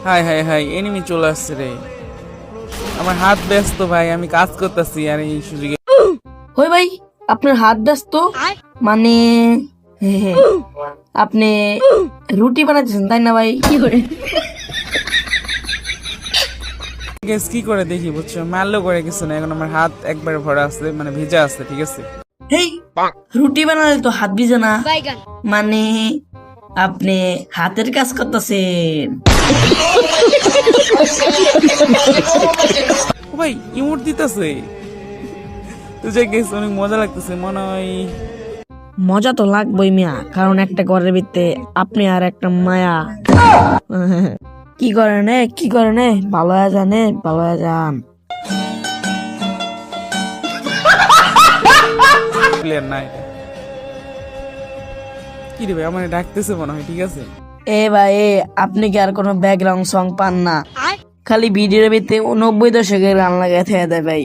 High high high, enemy চলে আসছে রে। আমার হাত ব্যস্ত ভাই, আমি কাজ করতেছি আর এই সুযোগে। ওই ভাই, আপনার হাত ব্যস্ত মানে হে, আপনি রুটি বানাচ্ছেন তাই না ভাই? গ্যাস কি করে দেখি বুঝছো, মারলো করে কিছু না, এখন আমার হাত একবারে ভরা আছে, মানে ভিজা আছে, ঠিক আছে। হেই, রুটি বানালে তো হাত ভিজে না, মানে আপনি হাতের কাজ করতেছেন। ও ভাই ইমোট দিতেছে তো, যে গেস অনেক মজা লাগতেছে মনে হয়। মজা তো লাগবেই মিয়া, কারণ একটা ঘরের ভিতরে আপনি আর একটা মায়া। কি করেন কি করেন, ভালো হয়ে যান, ভালো হয়ে যান। প্লেয়ার না এটা। কি রে ভাই, আমার ডাকতেছে মনে হয়, ঠিক আছে। এ ভাই আপনি কি আর কোনো ব্যাকগ্রাউন্ড সং পান না? খালি ভিডিওর ভিতরে 90 দশকের গান লাগাই থেকে দেয় ভাই।